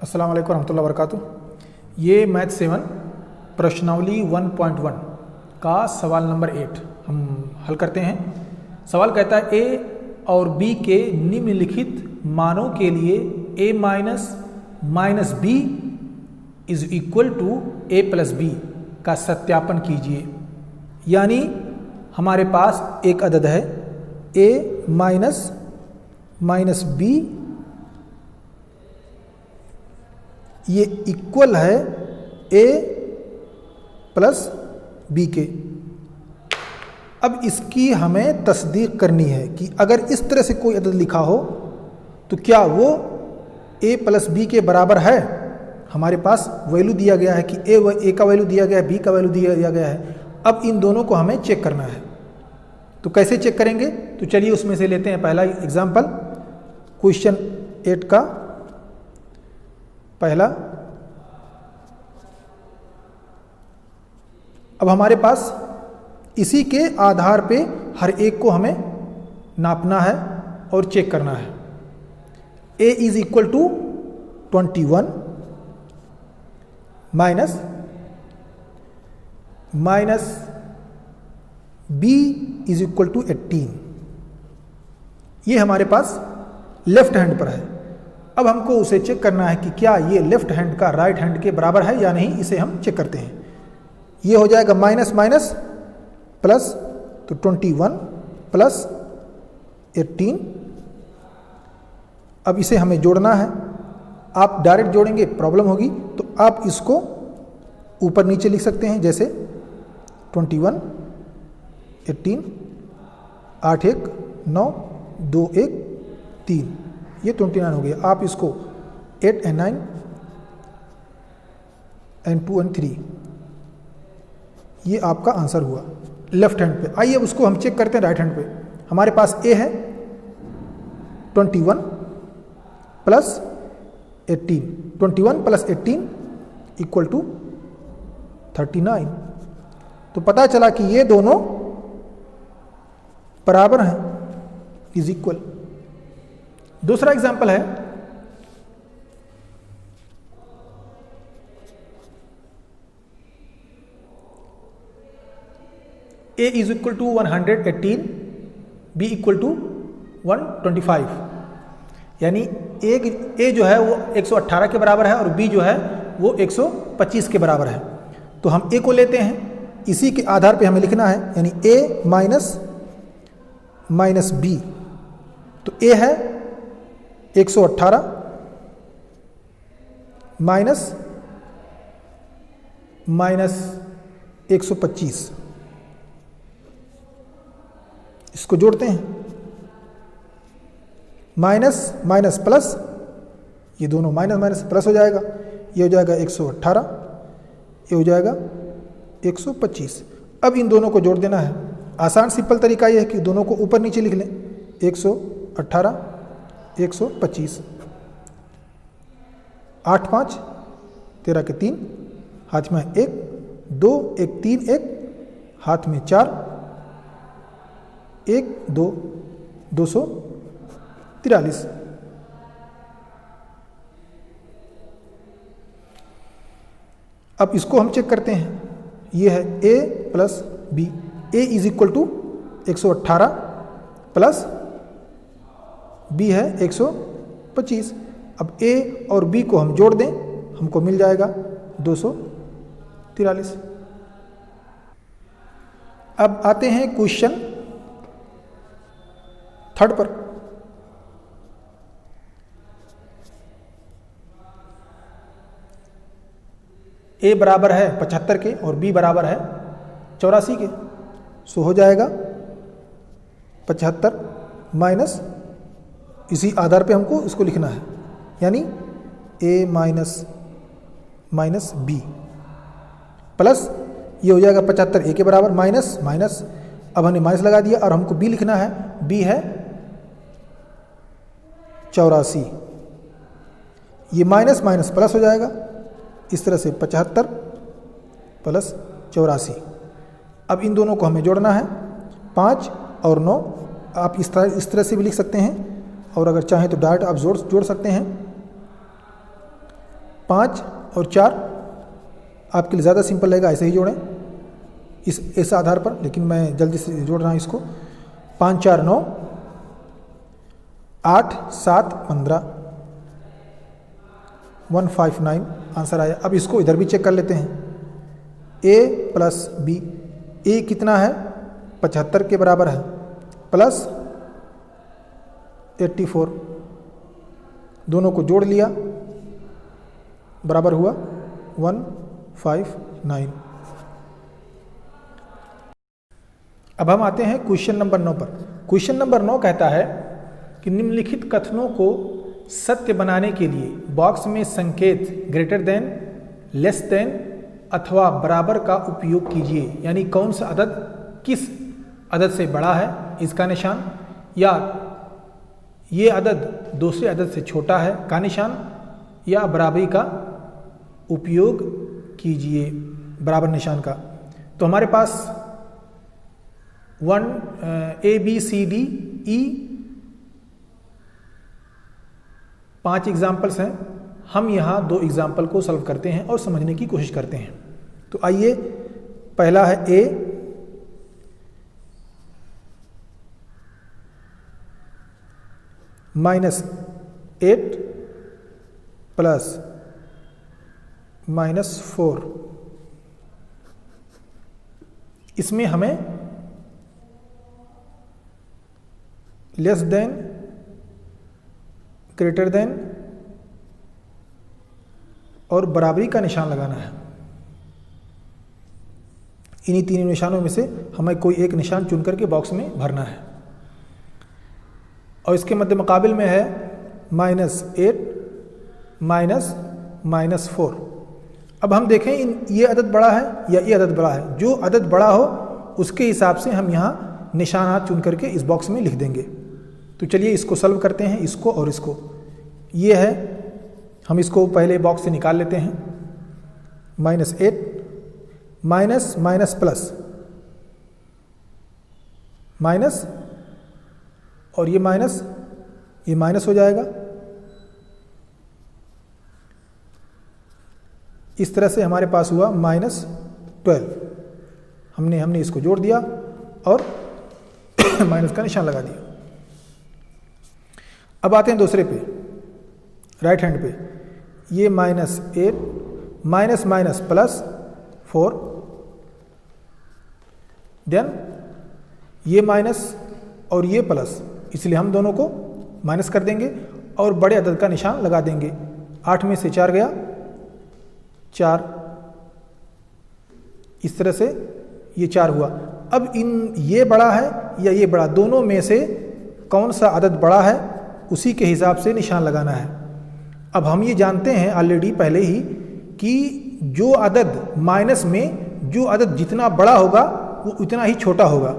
अस्सलाम वालेकुम रहमतुल्लाहि व बरकातुहू। ये मैथ 7 प्रश्नावली 1.1 का सवाल नंबर 8 हम हल करते हैं। सवाल कहता है ए और बी के निम्नलिखित मानों के लिए a minus b is equal to a plus b का सत्यापन कीजिए। यानी हमारे पास एक अदद है a माइनस बी, ये इक्वल है a प्लस बी के। अब इसकी हमें तस्दीक करनी है कि अगर इस तरह से कोई अदद लिखा हो तो क्या वो a प्लस बी के बराबर है। हमारे पास वैल्यू दिया गया है कि a का वैल्यू दिया गया है, b का वैल्यू दिया गया है। अब इन दोनों को हमें चेक करना है। तो कैसे चेक करेंगे, तो चलिए उसमें से लेते हैं पहला एग्जाम्पल, क्वेश्चन 8 का पहला। अब हमारे पास इसी के आधार पे हर एक को हमें नापना है और चेक करना है। a is equal to 21 minus b is equal to 18। ये हमारे पास लेफ्ट हैंड पर है। अब हमको उसे चेक करना है कि क्या ये लेफ्ट हैंड का राइट हैंड के बराबर है या नहीं। इसे हम चेक करते हैं। ये हो जाएगा माइनस माइनस प्लस, तो 21 प्लस 18। अब इसे हमें जोड़ना है। आप डायरेक्ट जोड़ेंगे प्रॉब्लम होगी, तो आप इसको ऊपर नीचे लिख सकते हैं, जैसे 21 18 8 1 9 2 1 3, ये 29 हो गया। आप इसको 8 and 9 and 2 and 3, ये आपका आंसर हुआ लेफ्ट हैंड पे। आइए उसको हम चेक करते हैं राइट हैंड पे। हमारे पास a है 21 प्लस 18, 21 प्लस 18 इक्वल टू 39। तो पता चला कि ये दोनों बराबर हैं, इज इक्वल। दूसरा एग्जाम्पल है a is equal to 118, b equal to 125। यानी a जो है वो 118 के बराबर है और b जो है वो 125 के बराबर है। तो हम a को लेते हैं, इसी के आधार पे हमें लिखना है, यानी a माइनस b। तो a है 118 माइनस 125। इसको जोड़ते हैं, माइनस माइनस प्लस, ये दोनों माइनस माइनस प्लस हो जाएगा। ये हो जाएगा 118, ये हो जाएगा 125। अब इन दोनों को जोड़ देना है। आसान सिंपल तरीका ये है कि दोनों को ऊपर नीचे लिख लें, 118 125, 8 5 13 के 3, हाथ में 1 2 1 3 1, हाथ में 4 1 2 243। अब इसको हम चेक करते हैं। ये है a plus b, a is equal to 118 plus b है 125। अब a और b को हम जोड़ दें, हमको मिल जाएगा 243। अब आते हैं क्वेश्चन 3 पर। a बराबर है 75 के और b बराबर है 84 के। सो हो जाएगा 75 माइनस, इसी आधार पे हमको इसको लिखना है, यानी a माइनस b प्लस, ये हो जाएगा 75 a के बराबर, माइनस माइनस, अब हमने माइनस लगा दिया और हमको b लिखना है। b है 84, ये माइनस माइनस प्लस हो जाएगा। इस तरह से 75 प्लस 84। अब इन दोनों को हमें जोड़ना है, 5 और 9। आप इस तरह से भी लिख सकते हैं, और अगर चाहें तो डायरेक्ट आप जोड़ सकते हैं। 5 और 4 आपके लिए ज़्यादा सिंपल रहेगा, ऐसे ही जोड़ें इस आधार पर, लेकिन मैं जल्दी से जोड़ रहा हूँ इसको। 5 4 9, 8 7 15, 159 आंसर आया। अब इसको इधर भी चेक कर लेते हैं, a प्लस बी। a कितना है? 75 के बराबर है, प्लस 84, दोनों को जोड़ लिया, बराबर हुआ 159। अब हम आते हैं क्वेश्चन नंबर 9 पर। क्वेश्चन नंबर 9 कहता है कि निम्नलिखित कथनों को सत्य बनाने के लिए बॉक्स में संकेत ग्रेटर देन, लेस देन अथवा बराबर का उपयोग कीजिए। यानी कौन सा अदद किस अदद से बड़ा है इसका निशान, या ये अदद दूसरे अदद से छोटा है का निशान, या बराबरी का उपयोग कीजिए, बराबर निशान का। तो हमारे पास 1 A B C D E 5 examples हैं। हम यहाँ 2 एग्जाम्पल को सॉल्व करते हैं और समझने की कोशिश करते हैं। तो आइए, पहला है A, -8 प्लस -4। इसमें हमें लेस देन, ग्रेटर देन और बराबरी का निशान लगाना है। इन्हीं तीनों निशानों में से हमें कोई एक निशान चुन करके बॉक्स में भरना है। और इसके मध्य मुकाबिल में है -8 -4। अब हम देखें ये अदद बड़ा है या ये अदद बड़ा है। जो अदद बड़ा हो उसके हिसाब से हम यहाँ निशानात चुन करके इस बॉक्स में लिख देंगे। तो चलिए इसको सॉल्व करते हैं, इसको और इसको। ये है, हम इसको पहले बॉक्स से निकाल लेते हैं। -8 माइनस माइनस प्लस माइनस, और ये माइनस हो जाएगा। इस तरह से हमारे पास हुआ -12। हमने इसको जोड़ दिया और माइनस का निशान लगा दिया। अब आते हैं दूसरे पे, राइट हैंड पे। ये -8 माइनस माइनस प्लस 4, देन ये माइनस और ये प्लस, इसलिए हम दोनों को माइनस कर देंगे और बड़े अदद का निशान लगा देंगे। 8 में से 4 गया, 4। इस तरह से ये 4 हुआ। अब ये बड़ा है या ये बड़ा, दोनों में से कौन सा अदद बड़ा है उसी के हिसाब से निशान लगाना है। अब हम ये जानते हैं ऑलरेडी पहले ही कि जो अदद माइनस में जो अदद जितना बड़ा होगा वो उतना ही छोटा होगा।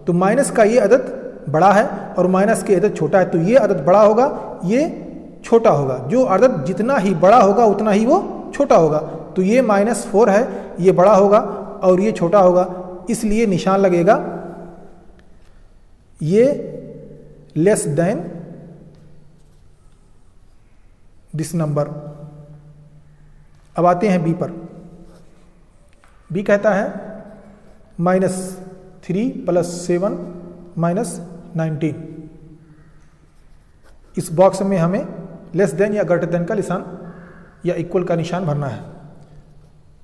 तो माइनस का ये अदद बड़ा है और माइनस के अदद छोटा है, तो ये अदद बड़ा होगा, ये छोटा होगा। जो अदद जितना ही बड़ा होगा उतना ही वो छोटा होगा। तो ये -4 है, ये बड़ा होगा और ये छोटा होगा, इसलिए निशान लगेगा ये लेस देन दिस नंबर। अब आते हैं बी पर। बी कहता है -3 + 7 -19। इस बॉक्स में हमें लेस देन या ग्रेटर देन का निशान या इक्वल का निशान भरना है।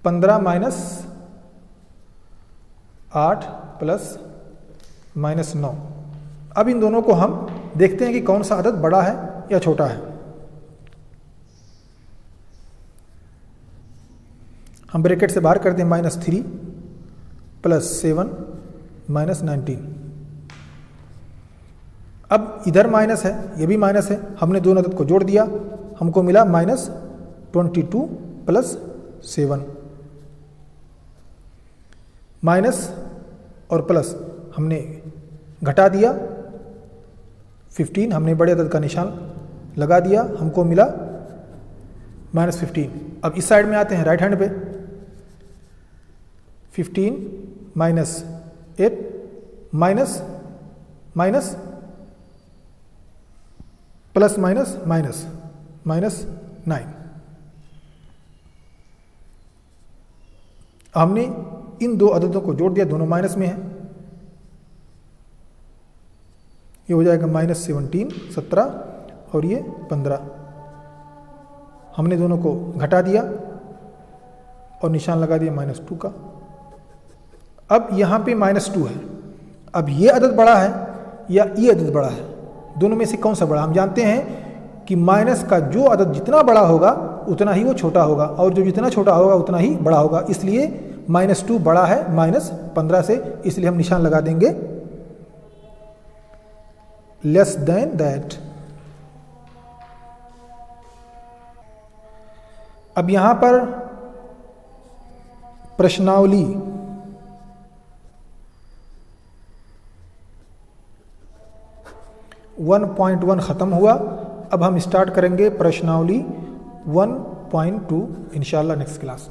15 -8 + -9। अब इन दोनों को हम देखते हैं कि कौन सा अदद बड़ा है या छोटा है। हम ब्रैकेट से बाहर करते हैं, -3 + 7 -19। अब इधर माइनस है, ये भी माइनस है, हमने दोनों अदद को जोड़ दिया, हमको मिला -22 + 7। माइनस और प्लस हमने घटा दिया, 15 हमने बड़े अदद का निशान लगा दिया, हमको मिला -15। अब इस साइड में आते हैं, राइट हैंड पे। 15 -8 माइनस माइनस प्लस माइनस -9। हमने इन दो अददों को जोड़ दिया, दोनों माइनस में है, ये हो जाएगा -17 17 और ये 15। हमने दोनों को घटा दिया और निशान लगा दिया -2 का। अब यहाँ पे -2 है। अब ये अदद बड़ा है या ये अदद बड़ा है, दोनों में से कौन सा बड़ा? हम जानते हैं कि माइनस का जो अदद जितना बड़ा होगा उतना ही वो छोटा होगा, और जो जितना छोटा होगा उतना ही बड़ा होगा। इसलिए -2 बड़ा है -15 से, इसलिए हम निशान लगा देंगे लेस देन दैट। अब यहां पर प्रश्नावली (1.1) ख़त्म हुआ। अब हम स्टार्ट करेंगे प्रश्नावली 1.2 इंशाल्लाह नेक्स्ट क्लास।